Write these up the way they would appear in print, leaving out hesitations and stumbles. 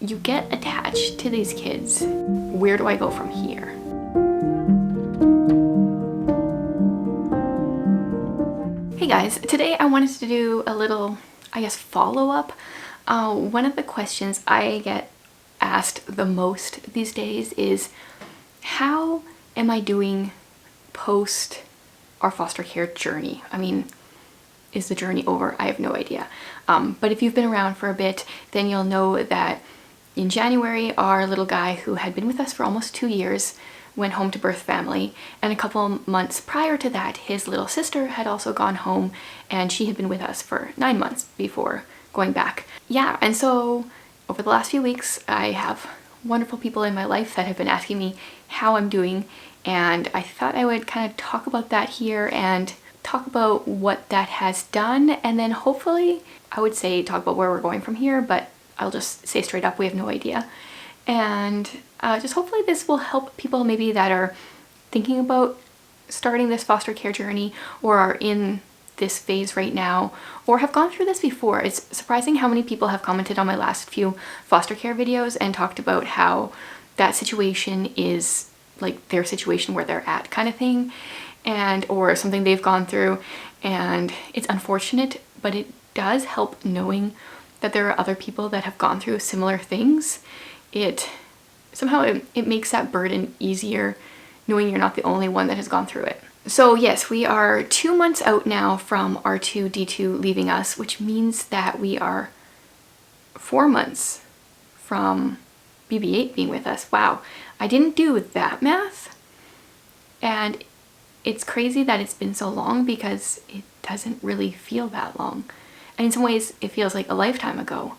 you get attached to these kids. Where do I go from here? Hey guys, today I wanted to do a little, I guess, follow-up. One of the questions I get asked the most these days is, how am I doing post our foster care journey? I mean, is the journey over? I have no idea. But if you've been around for a bit, then you'll know that in January, our little guy, who had been with us for almost 2 years, went home to birth family, and a couple months prior to that, his little sister had also gone home, and she had been with us for 9 months before going back. Yeah, and so over the last few weeks, I have wonderful people in my life that have been asking me how I'm doing, and I thought I would kind of talk about that here and talk about what that has done, and then hopefully, I would say talk about where we're going from here, but I'll just say straight up, we have no idea. And just hopefully this will help people maybe that are thinking about starting this foster care journey, or are in this phase right now, or have gone through this before. It's surprising how many people have commented on my last few foster care videos and talked about how that situation is like their situation where they're at kind of thing, and or something they've gone through. And it's unfortunate, but it does help knowing that there are other people that have gone through similar things. It makes that burden easier, knowing you're not the only one that has gone through it. So yes, we are 2 months out now from R2-D2 leaving us, which means that we are 4 months from BB-8 being with us. Wow, I didn't do that math, and it's crazy that it's been so long because it doesn't really feel that long. And in some ways it feels like a lifetime ago,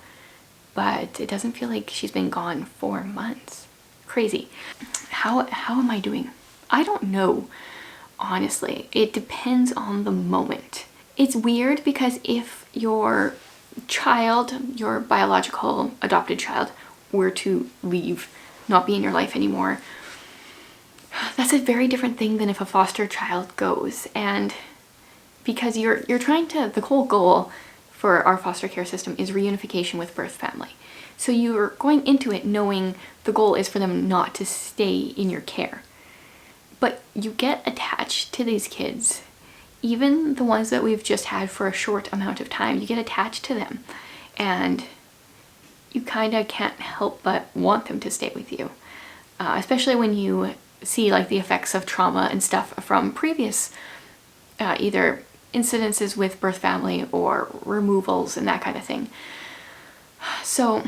but it doesn't feel like she's been gone 4 months. Crazy. How am I doing? I don't know, honestly. It depends on the moment. It's weird because if your child, your biological adopted child, were to leave, not be in your life anymore, that's a very different thing than if a foster child goes. And because you're trying to, the whole goal for our foster care system is reunification with birth family. So you're going into it knowing the goal is for them not to stay in your care. But you get attached to these kids, even the ones that we've just had for a short amount of time. You get attached to them, and you kind of can't help but want them to stay with you. Especially when you see like the effects of trauma and stuff from previous either incidences with birth family or removals and that kind of thing. So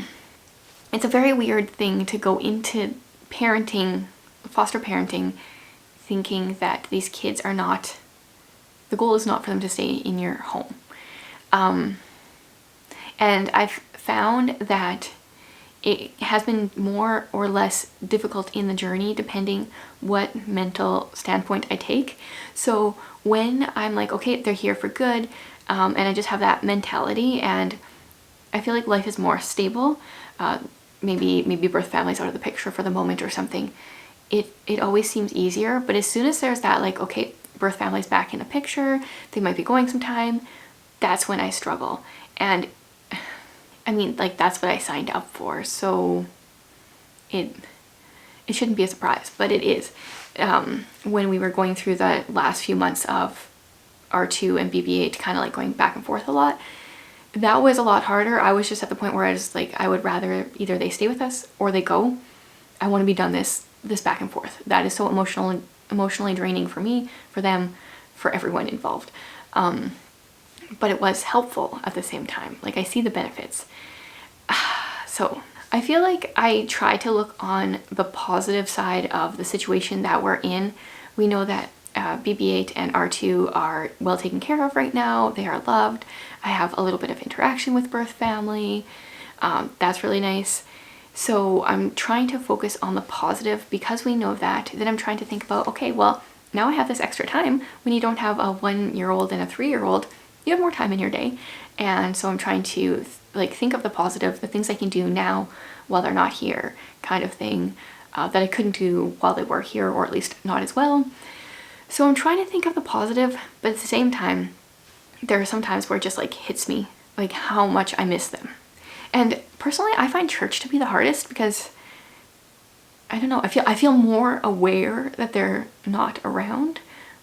it's a very weird thing to go into parenting, foster parenting, thinking that these kids are not, the goal is not for them to stay in your home. And I've found that it has been more or less difficult in the journey depending what mental standpoint I take. So when I'm like, okay, they're here for good, and I just have that mentality and I feel like life is more stable, maybe birth family's out of the picture for the moment or something, it always seems easier. But as soon as there's that like, okay, birth family's back in the picture, they might be going sometime, that's when I struggle. And I mean, like, that's what I signed up for, so it shouldn't be a surprise, but it is. When we were going through the last few months of R2 and BB-8, kind of like going back and forth a lot, that was a lot harder. I was just at the point where I was like, I would rather either they stay with us or they go. I want to be done this back and forth. That is so emotionally draining for me, for them, for everyone involved. But it was helpful at the same time. Like, I see the benefits. So I feel like I try to look on the positive side of the situation that we're in. We know that BB-8 and R2 are well taken care of right now. They are loved. I have a little bit of interaction with birth family. That's really nice. So I'm trying to focus on the positive because we know that. Then I'm trying to think about, okay, well, now I have this extra time. When you don't have a 1-year-old and a 3-year-old, you have more time in your day. And so I'm trying to like think of the positive, the things I can do now while they're not here, kind of thing, that I couldn't do while they were here, or at least not as well. So I'm trying to think of the positive, but at the same time, there are some times where it just like hits me, like how much I miss them. And personally, I find church to be the hardest because, I don't know, I feel more aware that they're not around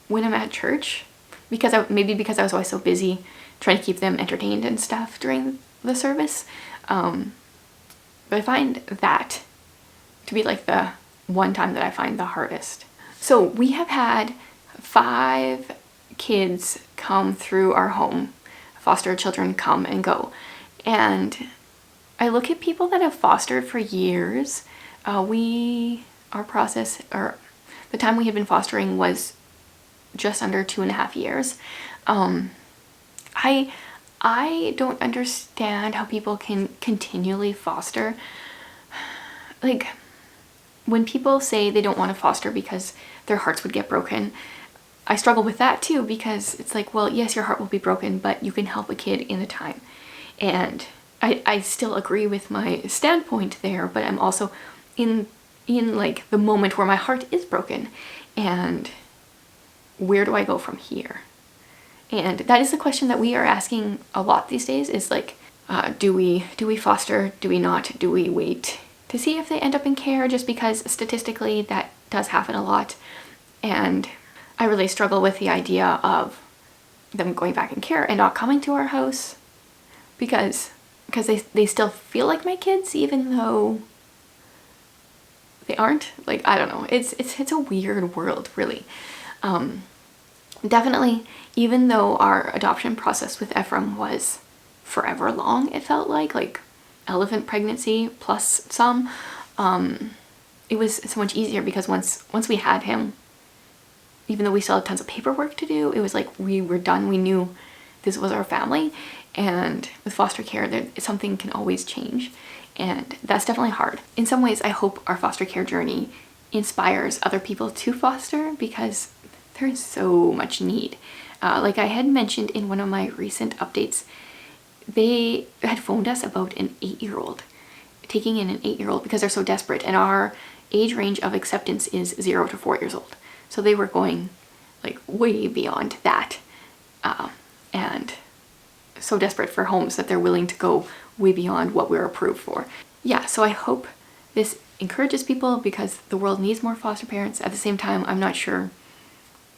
when I'm at church, because maybe because I was always so busy trying to keep them entertained and stuff during the service. But I find that to be like the one time that I find the hardest. So we have had 5 kids come through our home, foster children come and go. And I look at people that have fostered for years. Our process, or the time we had been fostering was just under 2.5 years. I don't understand how people can continually foster. Like, when people say they don't want to foster because their hearts would get broken, I struggle with that too, because it's like, well, yes, your heart will be broken, but you can help a kid in the time. And I still agree with my standpoint there, but I'm also in like the moment where my heart is broken, and where do I go from here? And that is the question that we are asking a lot these days, is like, do we foster? Do we not? Do we wait to see if they end up in care? Just because statistically that does happen a lot. And I really struggle with the idea of them going back in care and not coming to our house, because they still feel like my kids even though they aren't. Like, I don't know, it's a weird world, really. Definitely, even though our adoption process with Ephraim was forever long, it felt like elephant pregnancy plus some, it was so much easier because once we had him, even though we still had tons of paperwork to do, it was like we were done. We knew this was our family. And with foster care, something can always change, and that's definitely hard. In some ways, I hope our foster care journey inspires other people to foster, because there's so much need. Like I had mentioned in one of my recent updates, they had phoned us about an 8-year-old, taking in an 8-year-old because they're so desperate, and our age range of acceptance is 0 to 4 years old. So they were going like way beyond that, and so desperate for homes that they're willing to go way beyond what we're approved for. Yeah, so I hope this encourages people, because the world needs more foster parents. At the same time, I'm not sure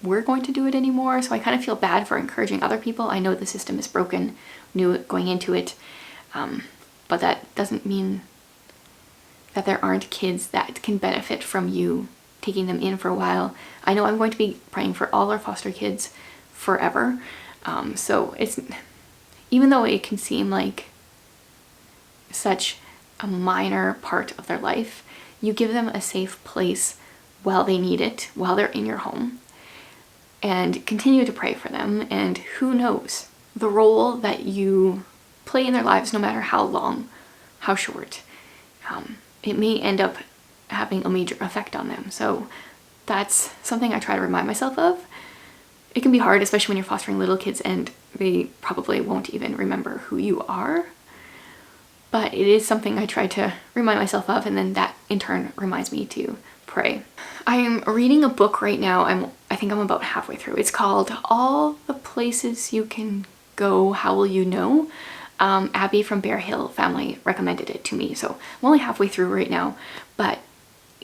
we're going to do it anymore, so I kind of feel bad for encouraging other people. I know the system is broken, knew it going into it, but that doesn't mean that there aren't kids that can benefit from you taking them in for a while. I know I'm going to be praying for all our foster kids forever, so it's, even though it can seem like such a minor part of their life, you give them a safe place while they need it, while they're in your home, and continue to pray for them. And who knows, the role that you play in their lives, no matter how long, how short, it may end up having a major effect on them. So that's something I try to remind myself of. It can be hard, especially when you're fostering little kids and they probably won't even remember who you are. But it is something I try to remind myself of, and then that in turn reminds me to pray. I am reading a book right now. I think I'm about halfway through. It's called All the Places You Can Go, How Will You Know? Abby from Bear Hill Family recommended it to me, so I'm only halfway through right now. But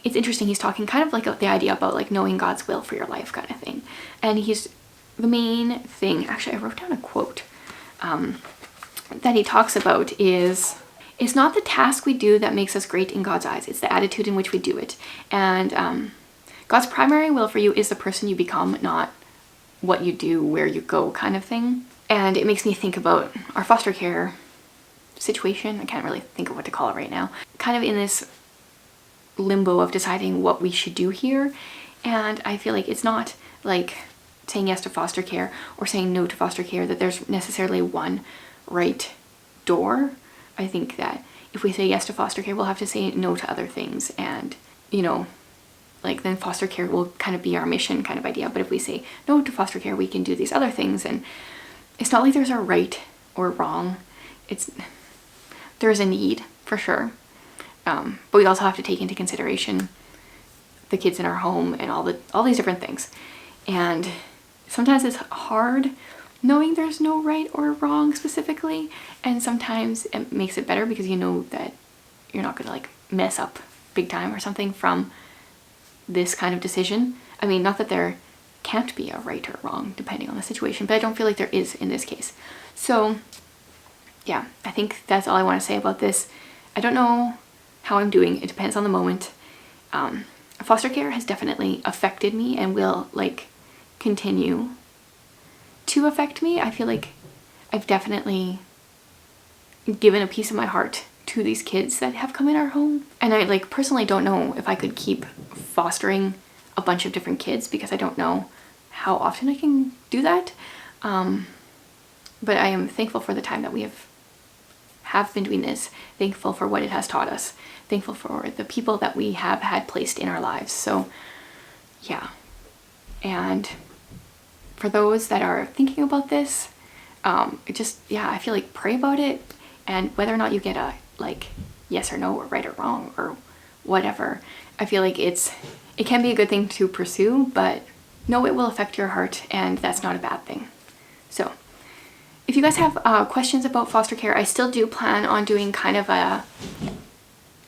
it's interesting. He's talking kind of like the idea about like knowing God's will for your life kind of thing. And the main thing, actually I wrote down a quote that he talks about is, "It's not the task we do that makes us great in God's eyes, it's the attitude in which we do it." And God's primary will for you is the person you become, not what you do, where you go kind of thing. And it makes me think about our foster care situation. I can't really think of what to call it right now. Kind of in this limbo of deciding what we should do here. And I feel like it's not like saying yes to foster care or saying no to foster care, that there's necessarily one right door. I think that if we say yes to foster care, we'll have to say no to other things, and like then foster care will kind of be our mission kind of idea. But if we say no to foster care, we can do these other things, and it's not like there's a right or wrong. There's a need for sure, but we also have to take into consideration the kids in our home and all these different things. And sometimes it's hard knowing there's no right or wrong specifically, and sometimes it makes it better because you know that you're not gonna like mess up big time or something from this kind of decision. I mean, not that there can't be a right or wrong depending on the situation, but I don't feel like there is in this case. So yeah, I think that's all I want to say about this. I don't know how I'm doing. It depends on the moment. Foster care has definitely affected me and will like continue to affect me. I feel like I've definitely given a piece of my heart to these kids that have come in our home. And I like personally don't know if I could keep fostering a bunch of different kids because I don't know how often I can do that. But I am thankful for the time that we have been doing this, thankful for what it has taught us, thankful for the people that we have had placed in our lives. So yeah. And for those that are thinking about this, I feel like pray about it, and whether or not you get a like yes or no or right or wrong or whatever, I feel like it can be a good thing to pursue, but know it will affect your heart, and that's not a bad thing. So if you guys have questions about foster care, I still do plan on doing kind of a,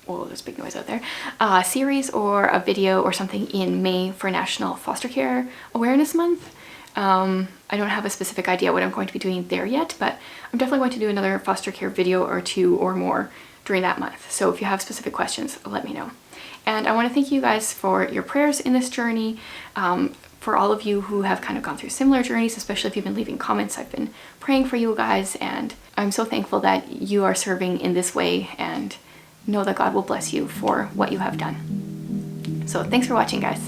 whoa, there's a big noise out there, a series or a video or something in May for National Foster Care Awareness Month. I don't have a specific idea what I'm going to be doing there yet, but I'm definitely going to do another foster care video or 2 or more during that month. So if you have specific questions, let me know. And I want to thank you guys for your prayers in this journey. For all of you who have kind of gone through similar journeys, especially if you've been leaving comments, I've been praying for you guys, and I'm so thankful that you are serving in this way, and know that God will bless you for what you have done. So thanks for watching, guys.